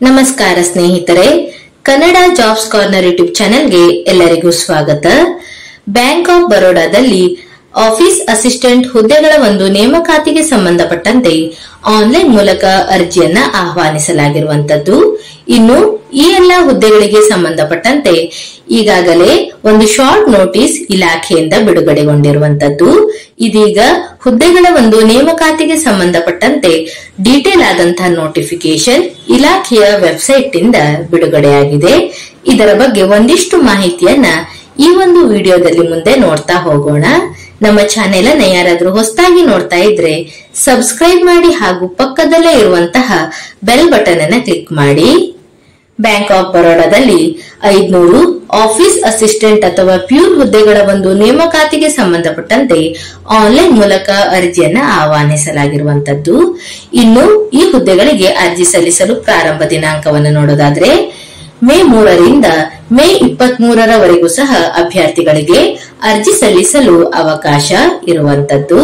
ನಮಸ್ಕಾರ ಸ್ನೇಹಿತರೆ, Kannada jobs corner YouTube ಚಾನೆಲ್ಗೆ ಎಲ್ಲರಿಗೂ ಸ್ವಾಗತ. ಬ್ಯಾಂಕ್ ಆಫ್ ಬರೋಡಾದಲ್ಲಿ ಆಫೀಸ್ ಅಸಿಸ್ಟೆಂಟ್ ಹುದ್ದೆಗಳ ಒಂದು ನೇಮಕಾತಿಗೆ ಸಂಬಂಧಪಟ್ಟಂತೆ ಆನ್ಲೈನ್ ಮೂಲಕ ಅರ್ಜಿಯನ್ನ ಆಹ್ವಾನಿಸಲಾಗಿರುವಂತದ್ದು. ಇನ್ನು ಈ ಎಲ್ಲಾ ಹುದ್ದೆಗಳಿಗೆ ಸಂಬಂಧಪಟ್ಟಂತೆ ಈಗಾಗಲೇ ಒಂದು ಶಾರ್ಟ್ ನೋಟಿಸ್ ಇಲಾಖೆಯಿಂದ ಬಿಡುಗಡೆಗೊಂಡಿರುವಂತದ್ದು. ಇದೀಗ ಹುದ್ದೆಗಳ ಒಂದು ನೇಮಕಾತಿಗೆ ಸಂಬಂಧಪಟ್ಟಂತೆ ಡೀಟೇಲ್ ಆದಂತಹ ನೋಟಿಫಿಕೇಶನ್ ಇಲಾಖೆಯ ವೆಬ್ಸೈಟ್ ಇಂದ ಬಿಡುಗಡೆಯಾಗಿದೆ. ಇದರ ಬಗ್ಗೆ ಒಂದಿಷ್ಟು ಮಾಹಿತಿಯನ್ನ ಈ ಒಂದು ವಿಡಿಯೋದಲ್ಲಿ ಮುಂದೆ ನೋಡ್ತಾ ಹೋಗೋಣ. ನಮ್ಮ ಚಾನೆಲ್ ಅನ್ನ ಯಾರಾದ್ರೂ ಹೊಸದಾಗಿ ನೋಡ್ತಾ ಇದ್ರೆ ಸಬ್ಸ್ಕ್ರೈಬ್ ಮಾಡಿ ಹಾಗೂ ಪಕ್ಕದಲ್ಲೇ ಇರುವಂತಹ ಬೆಲ್ ಬಟನ್ ಅನ್ನ ಕ್ಲಿಕ್ ಮಾಡಿ. ಬ್ಯಾಂಕ್ ಆಫ್ ಬರೋಡಾದಲ್ಲಿ 500 ಆಫೀಸ್ ಅಸಿಸ್ಟೆಂಟ್ ಅಥವಾ ಪ್ಯೂರ್ ಹುದ್ದೆಗಳ ಒಂದು ನೇಮಕಾತಿಗೆ ಸಂಬಂಧಪಟ್ಟಂತೆ ಆನ್ಲೈನ್ ಮೂಲಕ ಅರ್ಜಿಯನ್ನ ಆಹ್ವಾನಿಸಲಾಗಿರುವಂತದ್ದು. ಇನ್ನು ಈ ಹುದ್ದೆಗಳಿಗೆ ಅರ್ಜಿ ಸಲ್ಲಿಸಲು ಪ್ರಾರಂಭ ದಿನಾಂಕವನ್ನು ನೋಡೋದಾದ್ರೆ ಮೇ 3 ರಿಂದ ಮೇ 23ರವರೆಗೂ ಸಹ ಅಭ್ಯರ್ಥಿಗಳಿಗೆ ಅರ್ಜಿ ಸಲ್ಲಿಸಲು ಅವಕಾಶ ಇರುವಂತದ್ದು.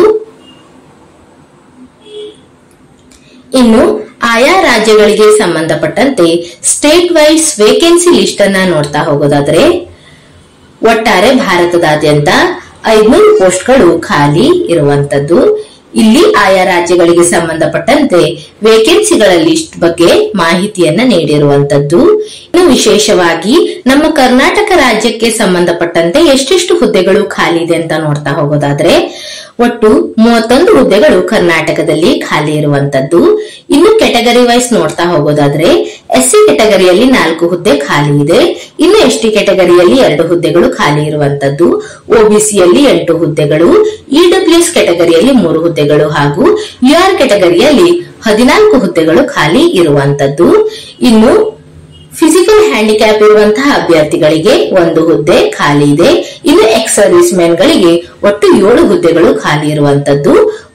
ಇನ್ನು ಆಯಾ ರಾಜ್ಯಗಳಿಗೆ ಸಂಬಂಧಪಟ್ಟಂತೆ ಸ್ಟೇಟ್ ವೈಸ್ ವೇಕೆನ್ಸಿ ಲಿಸ್ಟ್ ಅನ್ನ ನೋಡ್ತಾ ಹೋಗೋದಾದ್ರೆ ಒಟ್ಟಾರೆ ಭಾರತದಾದ್ಯಂತ 500 ಪೋಸ್ಟ್ಗಳು ಖಾಲಿ ಇರುವಂತದ್ದು. ಇಲ್ಲಿ ಆಯಾ ರಾಜ್ಯಗಳಿಗೆ ಸಂಬಂಧಪಟ್ಟಂತೆ ವೇಕೆನ್ಸಿಗಳ ಲಿಸ್ಟ್ ಬಗ್ಗೆ ಮಾಹಿತಿಯನ್ನ ನೀಡಿರುವಂತದ್ದು. ಇನ್ನು ವಿಶೇಷವಾಗಿ ನಮ್ಮ ಕರ್ನಾಟಕ ರಾಜ್ಯಕ್ಕೆ ಸಂಬಂಧಪಟ್ಟಂತೆ ಎಷ್ಟೆಷ್ಟು ಹುದ್ದೆಗಳು ಖಾಲಿ ಇದೆ ಅಂತ ನೋಡ್ತಾ ಹೋಗೋದಾದ್ರೆ ಒಟ್ಟು 31 ಹುದ್ದೆಗಳು ಕರ್ನಾಟಕದಲ್ಲಿ ಖಾಲಿ ಇರುವಂತದ್ದು. ಇನ್ನು ಕೆಟಗರಿ ವೈಸ್ ನೋಡ್ತಾ ಹೋಗೋದಾದ್ರೆ ಎಸ್ಸಿ ಕೆಟಗರಿಯಲ್ಲಿ 4 ಹುದ್ದೆ ಖಾಲಿ ಇದೆ. ಇನ್ನು ಎಸ್ಟಿ ಕೆಟಗರಿಯಲ್ಲಿ 2 ಹುದ್ದೆಗಳು ಖಾಲಿ ಇರುವಂತದ್ದು. ಒಬಿಸಿಯಲ್ಲಿ 8 ಹುದ್ದೆಗಳು, ಇಡಬ್ಲ್ಯೂಎಸ್ ಕೆಟಗರಿಯಲ್ಲಿ 3 ಹುದ್ದೆಗಳು ಹಾಗೂ ಯುಆರ್ ಕೆಟಗರಿಯಲ್ಲಿ 14 ಹುದ್ದೆಗಳು ಖಾಲಿ ಇರುವಂತದ್ದು. ಇನ್ನು ಫಿಸಿಕಲ್ ಹ್ಯಾಂಡಿಕ್ಯಾಪ್ ಇರುವಂತಹ ಅಭ್ಯರ್ಥಿಗಳಿಗೆ 1 ಹುದ್ದೆ ಖಾಲಿ ಇದೆ. ಇನ್ನು ಎಕ್ಸ್ ಸರ್ವಿಸ್ ಮೆನ್ ಗಳಿಗೆ ಒಟ್ಟು 7 ಹುದ್ದೆಗಳು ಖಾಲಿ ಇರುವಂತದ್ದು.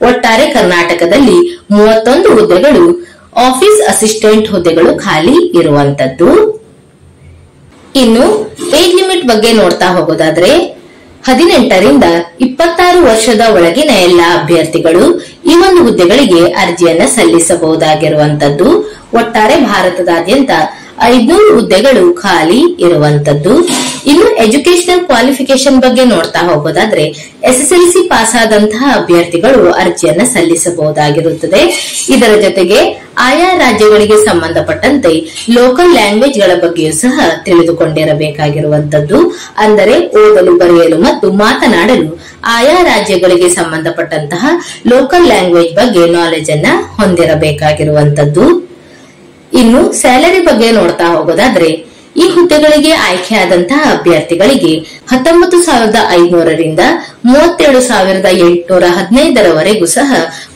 ಒಟ್ಟಾರೆ ಕರ್ನಾಟಕದಲ್ಲಿ 31 ಹುದ್ದೆಗಳು ಆಫೀಸ್ ಅಸಿಸ್ಟೆಂಟ್ ಹುದ್ದೆಗಳು ಖಾಲಿ ಇರುವಂತದ್ದು. ಇನ್ನು ಏಜ್ ಲಿಮಿಟ್ ಬಗ್ಗೆ ನೋಡ್ತಾ ಹೋಗೋದಾದ್ರೆ 18 ರಿಂದ 26 ವರ್ಷದ ಒಳಗಿನ ಎಲ್ಲಾ ಅಭ್ಯರ್ಥಿಗಳು ಈ ಒಂದು ಹುದ್ದೆಗಳಿಗೆ ಅರ್ಜಿಯನ್ನ ಸಲ್ಲಿಸಬಹುದಾಗಿರುವಂತದ್ದು. ಒಟ್ಟಾರೆ ಭಾರತದಾದ್ಯಂತ 500 ಹುದ್ದೆಗಳು ಖಾಲಿ ಇರುವಂತದ್ದು. ಇನ್ನು ಎಜುಕೇಶನಲ್ ಕ್ವಾಲಿಫಿಕೇಶನ್ ಬಗ್ಗೆ ನೋಡ್ತಾ ಹೋಗೋದಾದ್ರೆ ಎಸ್ಎಸ್ಎಲ್ಸಿ ಪಾಸ್ ಆದಂತಹ ಅಭ್ಯರ್ಥಿಗಳು ಅರ್ಜಿಯನ್ನ ಸಲ್ಲಿಸಬಹುದಾಗಿರುತ್ತದೆ. ಇದರ ಜೊತೆಗೆ ಆಯಾ ರಾಜ್ಯಗಳಿಗೆ ಸಂಬಂಧಪಟ್ಟಂತೆ ಲೋಕಲ್ ಲ್ಯಾಂಗ್ವೇಜ್ ಗಳ ಬಗ್ಗೆಯೂ ಸಹ ತಿಳಿದುಕೊಂಡಿರಬೇಕಾಗಿರುವಂತದ್ದು. ಅಂದರೆ ಓದಲು, ಬರೆಯಲು ಮತ್ತು ಮಾತನಾಡಲು ಆಯಾ ರಾಜ್ಯಗಳಿಗೆ ಸಂಬಂಧಪಟ್ಟಂತಹ ಲೋಕಲ್ ಲ್ಯಾಂಗ್ವೇಜ್ ಬಗ್ಗೆ ನಾಲೆಜ್ ಅನ್ನ ಹೊಂದಿರಬೇಕಾಗಿರುವಂತದ್ದು. ಇನ್ನು ಸ್ಯಾಲರಿ ಬಗ್ಗೆ ನೋಡ್ತಾ ಹೋಗೋದಾದ್ರೆ ಈ ಹುದ್ದೆಗಳಿಗೆ ಆಯ್ಕೆಯಾದಂತಹ ಅಭ್ಯರ್ಥಿಗಳಿಗೆ 19,500 ರಿಂದ 37,815ರವರೆಗೂ ಸಹ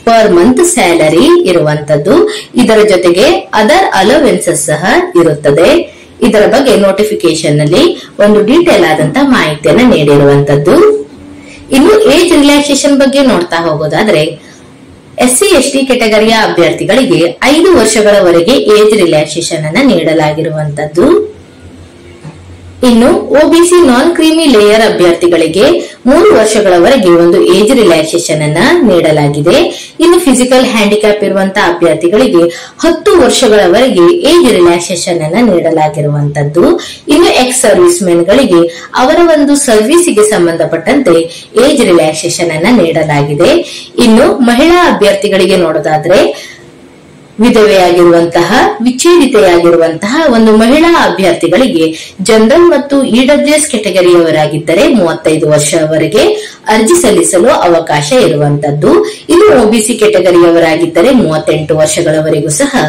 ಪರ್ ಮಂತ್ ಸ್ಯಾಲರಿ ಇರುವಂತದ್ದು. ಇದರ ಜೊತೆಗೆ ಅದರ್ ಅಲೋವೆನ್ಸಸ್ ಸಹ ಇರುತ್ತದೆ. ಇದರ ಬಗ್ಗೆ ನೋಟಿಫಿಕೇಶನ್ ನಲ್ಲಿ ಒಂದು ಡೀಟೇಲ್ ಆದಂತಹ ಮಾಹಿತಿಯನ್ನು ನೀಡಿರುವಂತದ್ದು. ಇನ್ನು ಏಜ್ ರಿಲ್ಯಾಕ್ಸೇಷನ್ ಬಗ್ಗೆ ನೋಡ್ತಾ ಹೋಗೋದಾದ್ರೆ ಎಸ್ಸಿ ಎಸ್ಟಿ ಕೆಟಗರಿಯ ಅಭ್ಯರ್ಥಿಗಳಿಗೆ 5 ವರ್ಷಗಳವರೆಗೆ ಏಜ್ ರಿಲ್ಯಾಕ್ಸೇಷನ್ ಅನ್ನ ನೀಡಲಾಗಿರುವಂತದ್ದು. ಇನ್ನು ಒಬಿಸಿ ನಾನ್ ಕ್ರೀಮಿ ಲೇಯರ್ ಅಭ್ಯರ್ಥಿಗಳಿಗೆ 3 ವರ್ಷಗಳವರೆಗೆ ಒಂದು ಏಜ್ ರಿಲ್ಯಾಕ್ಸೇಷನ್ ಅನ್ನ ನೀಡಲಾಗಿದೆ. ಇನ್ನು ಫಿಸಿಕಲ್ ಹ್ಯಾಂಡಿಕ್ಯಾಪ್ ಇರುವಂತಹ ಅಭ್ಯರ್ಥಿಗಳಿಗೆ 10 ವರ್ಷಗಳವರೆಗೆ ಏಜ್ ರಿಲ್ಯಾಕ್ಸೇಷನ್ ಅನ್ನ ನೀಡಲಾಗಿರುವಂತದ್ದು. ಇನ್ನು ಎಕ್ಸ್ ಸರ್ವಿಸ್ ಮೆನ್ ಗಳಿಗೆ ಅವರ ಒಂದು ಸರ್ವಿಸಿಗೆ ಸಂಬಂಧಪಟ್ಟಂತೆ ಏಜ್ ರಿಲ್ಯಾಕ್ಸೇಷನ್ ಅನ್ನ ನೀಡಲಾಗಿದೆ. ಇನ್ನು ಮಹಿಳಾ ಅಭ್ಯರ್ಥಿಗಳಿಗೆ ನೋಡೋದಾದ್ರೆ ವಿಧವೆಯಾಗಿರುವಂತಹ, ವಿಚ್ಛೇದಿತೆಯಾಗಿರುವಂತಹ ಒಂದು ಮಹಿಳಾ ಅಭ್ಯರ್ಥಿಗಳಿಗೆ ಜನರಲ್ ಮತ್ತು ಇಡಬ್ಲ್ಯೂಎಸ್ ಕೆಟಗರಿಯವರಾಗಿದ್ದರೆ 35 ವರ್ಷವರೆಗೆ ಅರ್ಜಿ ಸಲ್ಲಿಸಲು ಅವಕಾಶ ಇರುವಂತದ್ದು. ಇನ್ನು ಒಬಿಸಿ ಕೆಟಗರಿಯವರಾಗಿದ್ದರೆ 38 ವರ್ಷಗಳವರೆಗೂ ಸಹ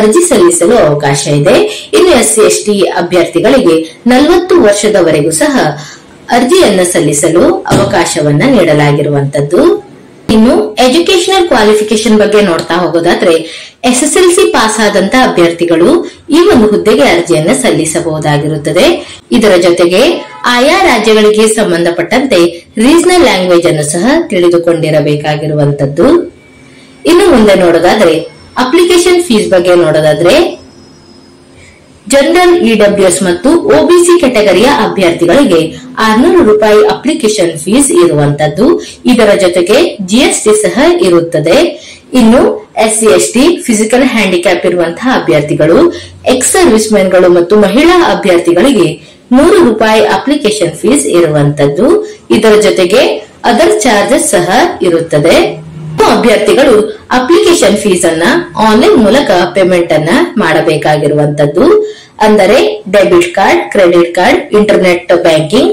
ಅರ್ಜಿ ಸಲ್ಲಿಸಲು ಅವಕಾಶ ಇದೆ. ಇನ್ನು ಎಸ್ಸಿ ಎಸ್ಟಿ ಅಭ್ಯರ್ಥಿಗಳಿಗೆ 40 ವರ್ಷದವರೆಗೂ ಸಹ ಅರ್ಜಿಯನ್ನ ಸಲ್ಲಿಸಲು ಅವಕಾಶವನ್ನ ನೀಡಲಾಗಿರುವಂತದ್ದು. ಇನ್ನು ಎಜುಕೇಶನಲ್ ಕ್ವಾಲಿಫಿಕೇಶನ್ ಬಗ್ಗೆ ನೋಡ್ತಾ ಹೋಗೋದಾದ್ರೆ ಎಸ್ಎಸ್ಎಲ್ಸಿ ಪಾಸ್ ಆದಂತ ಅಭ್ಯರ್ಥಿಗಳು ಈ ಒಂದು ಹುದ್ದೆಗೆ ಅರ್ಜಿಯನ್ನ ಸಲ್ಲಿಸಬಹುದಾಗಿರುತ್ತದೆ. ಇದರ ಜೊತೆಗೆ ಆಯಾ ರಾಜ್ಯಗಳಿಗೆ ಸಂಬಂಧಪಟ್ಟಂತೆ ರೀಜನಲ್ ಲ್ಯಾಂಗ್ವೇಜ್ ಅನ್ನು ಸಹ ತಿಳಿದುಕೊಂಡಿರಬೇಕಾಗಿರುವಂತದ್ದು. ಇನ್ನು ಮುಂದೆ ನೋಡೋದಾದ್ರೆ ಅಪ್ಲಿಕೇಶನ್ ಫೀಸ್ ಬಗ್ಗೆ ನೋಡೋದಾದ್ರೆ ಜನರಲ್ ಇಡಬ್ಲ್ಯೂಎಸ್ ಮತ್ತು ಒಬಿಸಿ ಕೆಟಗರಿಯ ಅಭ್ಯರ್ಥಿಗಳಿಗೆ 600 ರೂಪಾಯಿ ಅಪ್ಲಿಕೇಶನ್ ಫೀಸ್ ಇರುವಂತದ್ದು. ಇದರ ಜೊತೆಗೆ ಜಿಎಸ್ಟಿ ಸಹ ಇರುತ್ತದೆ. ಇನ್ನು ಎಸ್ಸಿ ಎಸ್ಟಿ ಫಿಸಿಕಲ್ ಹ್ಯಾಂಡಿಕ್ಯಾಪ್ ಇರುವಂತಹ ಅಭ್ಯರ್ಥಿಗಳು, ಎಕ್ಸ್ ಸರ್ವಿಸ್ ಮೆನ್ಗಳು ಮತ್ತು ಮಹಿಳಾ ಅಭ್ಯರ್ಥಿಗಳಿಗೆ 100 ರೂಪಾಯಿ ಅಪ್ಲಿಕೇಶನ್ ಫೀಸ್ ಇರುವಂತದ್ದು. ಇದರ ಜೊತೆಗೆ ಅದರ್ ಚಾರ್ಜಸ್ ಸಹ ಇರುತ್ತದೆ. ಅಭ್ಯರ್ಥಿಗಳು ಅಪ್ಲಿಕೇಶನ್ ಫೀಸ್ ಅನ್ನ ಆನ್ಲೈನ್ ಮೂಲಕ ಪೇಮೆಂಟ್ ಅನ್ನ ಮಾಡಬೇಕಾಗಿರುವಂತದ್ದು. ಅಂದರೆ debit card, credit card, internet banking,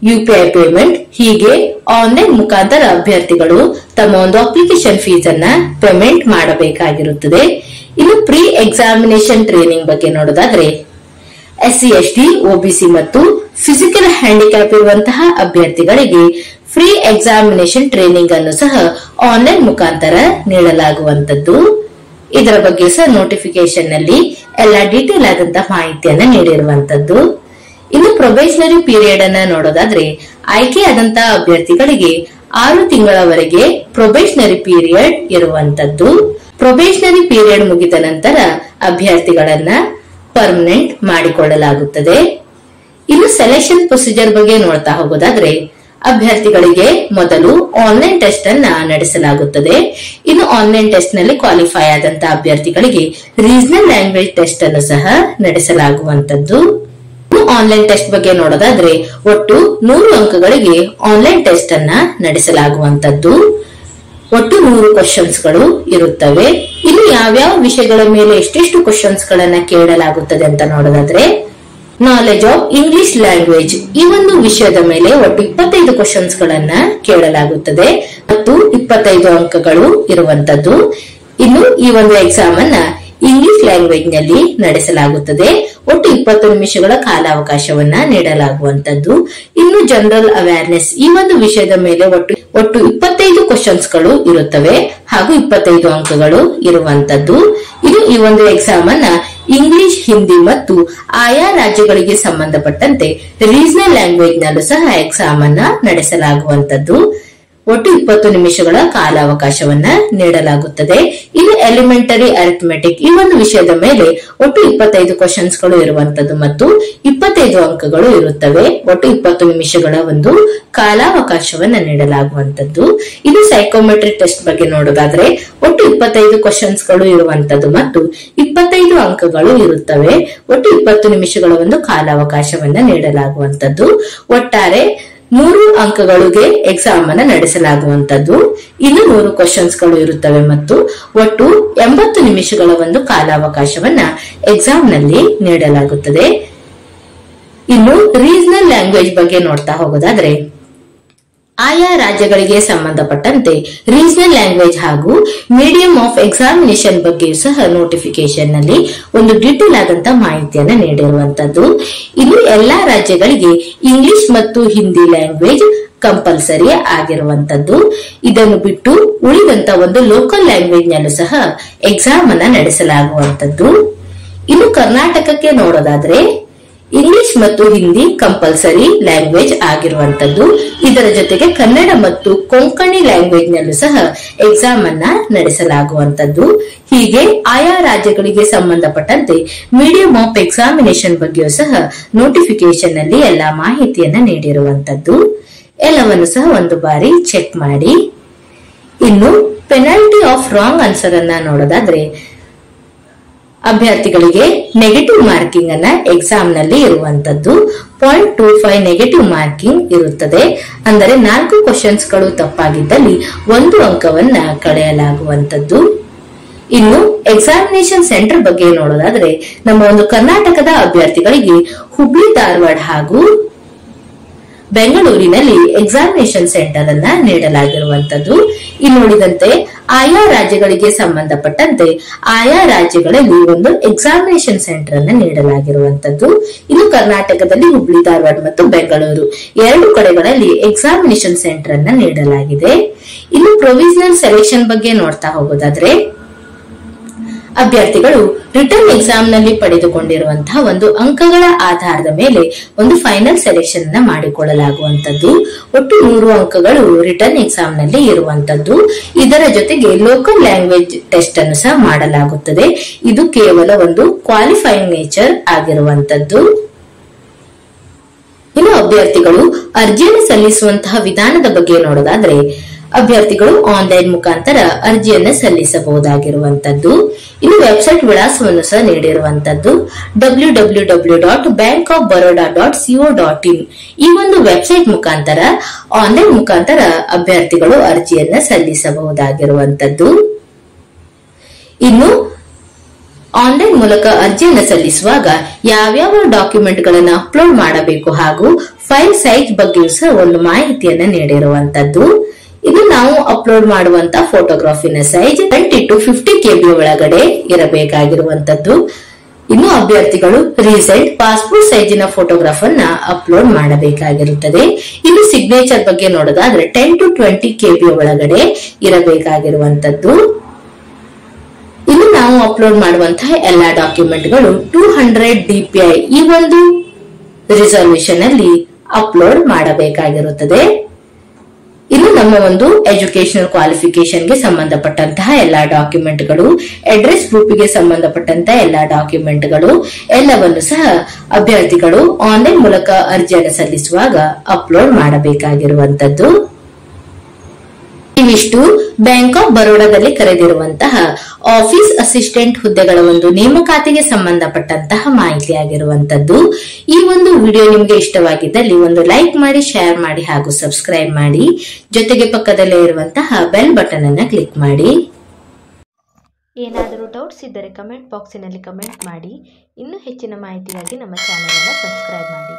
UPI payment ಹೀಗೆ ಆನ್ಲೈನ್ ಮುಖಾಂತರ ಅಭ್ಯರ್ಥಿಗಳು ತಮ್ಮ ಒಂದು ಅಪ್ಲಿಕೇಶನ್ ಫೀಸ್ ಅನ್ನ ಪೇಮೆಂಟ್ ಮಾಡಬೇಕಾಗಿರುತ್ತದೆ. ಇನ್ನು ಪ್ರೀ ಎಕ್ಸಾಮಿನೇಷನ್ ಟ್ರೈನಿಂಗ್ ಬಗ್ಗೆ ನೋಡೋದಾದ್ರೆ ಎಸ್ಸಿ ಎಸ್ಟಿ ಒಬಿಸಿ ಮತ್ತು ಫಿಸಿಕಲ್ ಹ್ಯಾಂಡಿಕ್ಯಾಪ್ ಇರುವಂತಹ ಅಭ್ಯರ್ಥಿಗಳಿಗೆ ಫ್ರೀ ಎಕ್ಸಾಮಿನೇಷನ್ ಟ್ರೈನಿಂಗ್ ಅನ್ನು ಸಹ ಆನ್ಲೈನ್ ಮುಖಾಂತರ ನೀಡಲಾಗುವಂತದ್ದು. ಇದರ ಬಗ್ಗೆ ಸಹ ನೋಟಿಫಿಕೇಶನ್ ನಲ್ಲಿ ಎಲ್ಲಾ ಡೀಟೇಲ್ ಆದಂತಹ ಮಾಹಿತಿಯನ್ನ ನೀಡಿರುವಂತದ್ದು. ಇನ್ನು ಪ್ರೊಬೇಷನರಿ ಪೀರಿಯಡ್ ಅನ್ನ ನೋಡೋದಾದ್ರೆ ಆಯ್ಕೆಯಾದಂತಹ ಅಭ್ಯರ್ಥಿಗಳಿಗೆ 6 ತಿಂಗಳವರೆಗೆ ಪ್ರೊಬೇಷನರಿ ಪೀರಿಯಡ್ ಇರುವಂತದ್ದು. ಪ್ರೊಬೇಷನರಿ ಪೀರಿಯಡ್ ಮುಗಿದ ನಂತರ ಅಭ್ಯರ್ಥಿಗಳನ್ನ ಪರ್ಮನೆಂಟ್ ಮಾಡಿಕೊಳ್ಳಲಾಗುತ್ತದೆ. ಇನ್ನು ಸೆಲೆಕ್ಷನ್ ಪ್ರೊಸೀಜರ್ ಬಗ್ಗೆ ನೋಡ್ತಾ ಹೋಗೋದಾದ್ರೆ ಅಭ್ಯರ್ಥಿಗಳಿಗೆ ಮೊದಲು ಆನ್ಲೈನ್ ಟೆಸ್ಟ್ ಅನ್ನ ನಡೆಸಲಾಗುತ್ತದೆ. ಇನ್ನು ಆನ್ಲೈನ್ ಟೆಸ್ಟ್ ನಲ್ಲಿ ಕ್ವಾಲಿಫೈ ಆದಂತಹ ಅಭ್ಯರ್ಥಿಗಳಿಗೆ ರೀಜನಲ್ ಲ್ಯಾಂಗ್ವೇಜ್ ಟೆಸ್ಟ್ ಅನ್ನು ಸಹ ನಡೆಸಲಾಗುವಂತದ್ದು. ಆನ್ಲೈನ್ ಟೆಸ್ಟ್ ಬಗ್ಗೆ ನೋಡೋದಾದ್ರೆ ಒಟ್ಟು 100 ಅಂಕಗಳಿಗೆ ಆನ್ಲೈನ್ ಟೆಸ್ಟ್ ಅನ್ನ ನಡೆಸಲಾಗುವಂತದ್ದು. ಒಟ್ಟು 100 ಕ್ವಶನ್ಸ್ ಗಳು ಇರುತ್ತವೆ. ಇನ್ನು ಯಾವ್ಯಾವ ವಿಷಯಗಳ ಮೇಲೆ ಎಷ್ಟೆಷ್ಟು ಕ್ವಶನ್ಸ್ ಗಳನ್ನ ಕೇಳಲಾಗುತ್ತದೆ ಅಂತ ನೋಡೋದಾದ್ರೆ ನಾಲೆಜ್ ಆಫ್ ಇಂಗ್ಲಿಷ್ ಲ್ಯಾಂಗ್ವೇಜ್ ಈ ಒಂದು ವಿಷಯದ ಮೇಲೆ ಒಟ್ಟು 25 ಕ್ವಶನ್ಸ್ ಗಳನ್ನ ಕೇಳಲಾಗುತ್ತದೆ ಮತ್ತು 25 ಅಂಕಗಳು ಇರುವಂತದ್ದು. ಇನ್ನು ಈ ಒಂದು ಎಕ್ಸಾಮ್ ಅನ್ನ ಇಂಗ್ಲಿಷ್ ಲ್ಯಾಂಗ್ವೇಜ್ ನಲ್ಲಿ ನಡೆಸಲಾಗುತ್ತದೆ. ಒಟ್ಟು 20 ನಿಮಿಷಗಳ ಕಾಲಾವಕಾಶವನ್ನ ನೀಡಲಾಗುವಂತದ್ದು. ಇನ್ನು ಜನರಲ್ ಅವೇರ್ನೆಸ್ ಈ ಒಂದು ವಿಷಯದ ಮೇಲೆ ಒಟ್ಟು 25 ಕ್ವಶನ್ಸ್ ಗಳು ಇರುತ್ತವೆ ಹಾಗೂ 25 ಅಂಕಗಳು ಇರುವಂತದ್ದು. ಇದು ಈ ಒಂದು ಎಕ್ಸಾಮ್ ಅನ್ನ ಇಂಗ್ಲಿಷ್, ಹಿಂದಿ ಮತ್ತು ಆಯಾ ರಾಜ್ಯಗಳಿಗೆ ಸಂಬಂಧಪಟ್ಟಂತೆ ರೀಜನಲ್ ಲ್ಯಾಂಗ್ವೇಜ್ ನಲ್ಲೂ ಸಹ ಎಕ್ಸಾಮ್ ಅನ್ನ ನಡೆಸಲಾಗುವಂತದ್ದು. ಒಟ್ಟು 20 ನಿಮಿಷಗಳ ಕಾಲಾವಕಾಶವನ್ನ ನೀಡಲಾಗುತ್ತದೆ. ಇದು ಎಲಿಮೆಂಟರಿ ಅರಿಥಮೆಟಿಕ್ ಈ ಒಂದು ವಿಷಯದ ಮೇಲೆ ಒಟ್ಟು 25 ಕ್ವಶನ್ಸ್ ಗಳು ಇರುವಂತದ್ದು ಮತ್ತು 25 ಅಂಕಗಳು ಇರುತ್ತವೆ. ಒಟ್ಟು 20 ನಿಮಿಷಗಳ ಒಂದು ಕಾಲಾವಕಾಶವನ್ನ ನೀಡಲಾಗುವಂತದ್ದು. ಇದು ಸೈಕೋಮೆಟ್ರಿಕ್ ಟೆಸ್ಟ್ ಬಗ್ಗೆ ನೋಡೋದಾದ್ರೆ ಒಟ್ಟು 25 ಕ್ವಶನ್ಸ್ ಗಳು ಇರುವಂತದ್ದು ಮತ್ತು 25 ಅಂಕಗಳು ಇರುತ್ತವೆ. ಒಟ್ಟು 20 ನಿಮಿಷಗಳ ಒಂದು ಕಾಲಾವಕಾಶವನ್ನ ನೀಡಲಾಗುವಂತದ್ದು. ಒಟ್ಟಾರೆ 100 ಅಂಕಗಳಿಗೆ ಎಕ್ಸಾಮ್ ಅನ್ನ ನಡೆಸಲಾಗುವಂತದ್ದು. ಇನ್ನು 100 ಕ್ವಶನ್ಸ್ ಗಳು ಇರುತ್ತವೆ ಮತ್ತು ಒಟ್ಟು 80 ನಿಮಿಷಗಳ ಒಂದು ಕಾಲಾವಕಾಶವನ್ನ ಎಕ್ಸಾಮ್ ನಲ್ಲಿ ನೀಡಲಾಗುತ್ತದೆ. ಇನ್ನು ರೀಜನಲ್ ಲ್ಯಾಂಗ್ವೇಜ್ ಬಗ್ಗೆ ನೋಡ್ತಾ ಹೋಗೋದಾದ್ರೆ ಆಯಾ ರಾಜ್ಯಗಳಿಗೆ ಸಂಬಂಧಪಟ್ಟಂತೆ ರೀಜನಲ್ ಲ್ಯಾಂಗ್ವೇಜ್ ಹಾಗೂ ಮೀಡಿಯಂ ಆಫ್ ಎಕ್ಸಾಮಿನೇಷನ್ ಬಗ್ಗೆ ಸಹ ನೋಟಿಫಿಕೇಶನ್ ನಲ್ಲಿ ಒಂದು ಡೀಟೇಲ್ ಆದಂತಹ ಮಾಹಿತಿಯನ್ನ ನೀಡಿರುವಂತದ್ದು. ಇನ್ನು ಎಲ್ಲಾ ರಾಜ್ಯಗಳಿಗೆ ಇಂಗ್ಲಿಷ್ ಮತ್ತು ಹಿಂದಿ ಲ್ಯಾಂಗ್ವೇಜ್ ಕಂಪಲ್ಸರಿ ಆಗಿರುವಂತದ್ದು. ಇದನ್ನು ಬಿಟ್ಟು ಉಳಿದಂತ ಒಂದು ಲೋಕಲ್ ಲ್ಯಾಂಗ್ವೇಜ್ ನಲ್ಲೂ ಸಹ ಎಕ್ಸಾಮ್ ಅನ್ನ ನಡೆಸಲಾಗುವಂತದ್ದು. ಇನ್ನು ಕರ್ನಾಟಕಕ್ಕೆ ನೋಡೋದಾದ್ರೆ ಇಂಗ್ಲಿಷ್ ಮತ್ತು ಹಿಂದಿ ಕಂಪಲ್ಸರಿ ಲ್ಯಾಂಗ್ವೇಜ್ ಆಗಿರುವಂತದ್ದು. ಇದರ ಜೊತೆಗೆ ಕನ್ನಡ ಮತ್ತು ಕೊಂಕಣಿ ಲ್ಯಾಂಗ್ವೇಜ್ ನಲ್ಲೂ ಸಹ ಎಕ್ಸಾಮ್ ಅನ್ನ ನಡೆಸಲಾಗುವಂತದ್ದು. ಹೀಗೆ ಆಯಾ ರಾಜ್ಯಗಳಿಗೆ ಸಂಬಂಧಪಟ್ಟಂತೆ ಮೀಡಿಯಂ ಆಫ್ ಎಕ್ಸಾಮಿನೇಷನ್ ಬಗ್ಗೆಯೂ ಸಹ ನೋಟಿಫಿಕೇಶನ್ ನಲ್ಲಿ ಎಲ್ಲಾ ಮಾಹಿತಿಯನ್ನ ನೀಡಿರುವಂತದ್ದು. ಎಲ್ಲವನ್ನು ಸಹ ಒಂದು ಬಾರಿ ಚೆಕ್ ಮಾಡಿ. ಇನ್ನು ಪೆನಾಲ್ಟಿ ಆಫ್ ರಾಂಗ್ ಆನ್ಸರ್ ಅನ್ನ ನೋಡೋದಾದ್ರೆ ಅಭ್ಯರ್ಥಿಗಳಿಗೆ ನೆಗೆಟಿವ್ ಮಾರ್ಕಿಂಗ್ ಅನ್ನ ಎಕ್ಸಾಮ್ ನಲ್ಲಿ ಇರುವಂತದ್ದು. 0.25 ನೆಗೆಟಿವ್ ಮಾರ್ಕಿಂಗ್ ಇರುತ್ತದೆ. ಅಂದರೆ 4 ಕ್ವಶನ್ಸ್ ಗಳು ತಪ್ಪಾಗಿದ್ದಲ್ಲಿ 1 ಅಂಕವನ್ನ ಕಳೆಯಲಾಗುವಂತದ್ದು. ಇನ್ನು ಎಕ್ಸಾಮಿನೇಷನ್ ಸೆಂಟರ್ ಬಗ್ಗೆ ನೋಡೋದಾದ್ರೆ ನಮ್ಮ ಒಂದು ಕರ್ನಾಟಕದ ಅಭ್ಯರ್ಥಿಗಳಿಗೆ ಹುಬ್ಳಿ, ಧಾರವಾಡ ಹಾಗೂ ಬೆಂಗಳೂರಿನಲ್ಲಿ ಎಕ್ಸಾಮಿನೇಷನ್ ಸೆಂಟರ್ ಅನ್ನ ನೀಡಲಾಗಿರುವಂತದ್ದು. ಇನ್ನು ಉಳಿದಂತೆ ಆಯಾ ರಾಜ್ಯಗಳಿಗೆ ಸಂಬಂಧಪಟ್ಟಂತೆ ಆಯಾ ರಾಜ್ಯಗಳಲ್ಲಿ ಒಂದು ಎಕ್ಸಾಮಿನೇಷನ್ ಸೆಂಟರ್ ಅನ್ನ ನೀಡಲಾಗಿರುವಂತದ್ದು. ಇನ್ನು ಕರ್ನಾಟಕದಲ್ಲಿ ಹುಬ್ಳಿ, ಧಾರವಾಡ ಮತ್ತು ಬೆಂಗಳೂರು 2 ಕಡೆಗಳಲ್ಲಿ ಎಕ್ಸಾಮಿನೇಷನ್ ಸೆಂಟರ್ ಅನ್ನ ನೀಡಲಾಗಿದೆ. ಇನ್ನು ಪ್ರೊವಿಷನಲ್ ಸೆಲೆಕ್ಷನ್ ಬಗ್ಗೆ ನೋಡ್ತಾ ಹೋಗೋದಾದ್ರೆ ಅಭ್ಯರ್ಥಿಗಳು ರಿಟರ್ನ್ ಎಕ್ಸಾಮ್ ನಲ್ಲಿ ಪಡೆದುಕೊಂಡಿರುವಂತಹ ಒಂದು ಅಂಕಗಳ ಆಧಾರದ ಮೇಲೆ ಒಂದು ಫೈನಲ್ ಸೆಲೆಕ್ಷನ್ ಅನ್ನ ಮಾಡಿಕೊಳ್ಳಲಾಗುವಂತದ್ದು. ಒಟ್ಟು 100 ಅಂಕಗಳು ರಿಟರ್ನ್ ಎಕ್ಸಾಮ್ ನಲ್ಲಿ ಇರುವಂತದ್ದು. ಇದರ ಜೊತೆಗೆ ಲೋಕಲ್ ಲ್ಯಾಂಗ್ವೇಜ್ ಟೆಸ್ಟ್ ಅನ್ನು ಸಹ ಮಾಡಲಾಗುತ್ತದೆ. ಇದು ಕೇವಲ ಒಂದು ಕ್ವಾಲಿಫೈಯಿಂಗ್ ನೇಚರ್ ಆಗಿರುವಂತದ್ದು. ಇನ್ನು ಅಭ್ಯರ್ಥಿಗಳು ಅರ್ಜಿಯನ್ನು ಸಲ್ಲಿಸುವಂತಹ ವಿಧಾನದ ಬಗ್ಗೆ ನೋಡೋದಾದ್ರೆ, ಅಭ್ಯರ್ಥಿಗಳು ಆನ್ಲೈನ್ ಮುಖಾಂತರ ಅರ್ಜಿಯನ್ನು ಸಲ್ಲಿಸಬಹುದಾಗಿರುವಂತದ್ದು. ಇನ್ನು ವೆಬ್ಸೈಟ್ ವಿಳಾಸವನ್ನು ಸಹ ನೀಡಿರುವಂತದ್ದು www.bankofbaroda.co.in. ಈ ಒಂದು ವೆಬ್ಸೈಟ್ ಮುಖಾಂತರ ಆನ್ಲೈನ್ ಮುಖಾಂತರ ಅಭ್ಯರ್ಥಿಗಳು ಅರ್ಜಿಯನ್ನ ಸಲ್ಲಿಸಬಹುದಾಗಿರುವಂತದ್ದು. ಇನ್ನು ಆನ್ಲೈನ್ ಮೂಲಕ ಅರ್ಜಿಯನ್ನು ಸಲ್ಲಿಸುವಾಗ ಯಾವ್ಯಾವ ಡಾಕ್ಯುಮೆಂಟ್ ಗಳನ್ನ ಅಪ್ಲೋಡ್ ಮಾಡಬೇಕು ಹಾಗೂ ಫೈಲ್ ಸೈಜ್ ಬಗ್ಗೆಯೂ ಸಹ ಒಂದು ಮಾಹಿತಿಯನ್ನ ನೀಡಿರುವಂತದ್ದು. ಇದು ನಾವು ಅಪ್ಲೋಡ್ ಮಾಡುವಂತಹ ಫೋಟೋಗ್ರಾಫಿನ ಸೈಜ್ 20 to 50 KB ಒಳಗಡೆ ಇರಬೇಕಾಗಿರುವಂತದ್ದು. ಇನ್ನು ಅಭ್ಯರ್ಥಿಗಳು ರೀಸೆಂಟ್ ಪಾಸ್ಪೋರ್ಟ್ ಸೈಜಿನ ಫೋಟೋಗ್ರಾಫ್ ಅನ್ನ ಅಪ್ಲೋಡ್ ಮಾಡಬೇಕಾಗಿರುತ್ತದೆ. ಇನ್ನು ಸಿಗ್ನೇಚರ್ ಬಗ್ಗೆ ನೋಡೋದಾದ್ರೆ 10 to 20 KB ಒಳಗಡೆ ಇರಬೇಕಾಗಿರುವಂತದ್ದು. ಇನ್ನು ನಾವು ಅಪ್ಲೋಡ್ ಮಾಡುವಂತಹ ಎಲ್ಲಾ ಡಾಕ್ಯುಮೆಂಟ್ಗಳು 200 DPI ಈ ಒಂದು ರಿಸಲ್ಯೂಷನ್ ಅಲ್ಲಿ ಅಪ್ಲೋಡ್ ಮಾಡಬೇಕಾಗಿರುತ್ತದೆ. ಇನ್ನು ನಮ್ಮ ಒಂದು ಎಜುಕೇಶನಲ್ ಕ್ವಾಲಿಫಿಕೇಶನ್ ಗೆ ಸಂಬಂಧಪಟ್ಟಂತಹ ಎಲ್ಲಾ ಡಾಕ್ಯುಮೆಂಟ್ಗಳು, ಅಡ್ರೆಸ್ ಪ್ರೂಫ್ ಗೆ ಸಂಬಂಧಪಟ್ಟಂತಹ ಎಲ್ಲಾ ಡಾಕ್ಯುಮೆಂಟ್ಗಳು ಎಲ್ಲವನ್ನು ಸಹ ಅಭ್ಯರ್ಥಿಗಳು ಆನ್ಲೈನ್ ಮೂಲಕ ಅರ್ಜಿಯನ್ನು ಸಲ್ಲಿಸುವಾಗ ಅಪ್ಲೋಡ್ ಮಾಡಬೇಕಾಗಿರುವಂತದ್ದು. ಇವಿಷ್ಟು ಬ್ಯಾಂಕ್ ಆಫ್ ಬರೋಡಾದಲ್ಲಿ ಕರೆದಿರುವಂತಹ ಆಫೀಸ್ ಅಸಿಸ್ಟೆಂಟ್ ಹುದ್ದೆಗಳ ಒಂದು ನೇಮಕಾತಿಗೆ ಸಂಬಂಧಪಟ್ಟಂತಹ ಮಾಹಿತಿಯಾಗಿರುವಂತದ್ದು. ಈ ಒಂದು ವಿಡಿಯೋ ನಿಮಗೆ ಇಷ್ಟವಾಗಿದ್ದಲ್ಲಿ ಒಂದು ಲೈಕ್ ಮಾಡಿ, ಶೇರ್ ಮಾಡಿ ಹಾಗೂ ಸಬ್ಸ್ಕ್ರೈಬ್ ಮಾಡಿ. ಜೊತೆಗೆ ಪಕ್ಕದಲ್ಲೇ ಇರುವಂತಹ ಬೆಲ್ ಬಟನ್ ಅನ್ನ ಕ್ಲಿಕ್ ಮಾಡಿ. ಏನಾದರೂ ಡೌಟ್ಸ್ ಇದ್ದರೆ ಕಮೆಂಟ್ ಬಾಕ್ಸಿನಲ್ಲಿ ಕಮೆಂಟ್ ಮಾಡಿ. ಇನ್ನೂ ಹೆಚ್ಚಿನ ಮಾಹಿತಿಗಾಗಿ ನಮ್ಮ ಚಾನೆಲ್ ಅನ್ನು ಸಬ್ಸ್ಕ್ರೈಬ್ ಮಾಡಿ.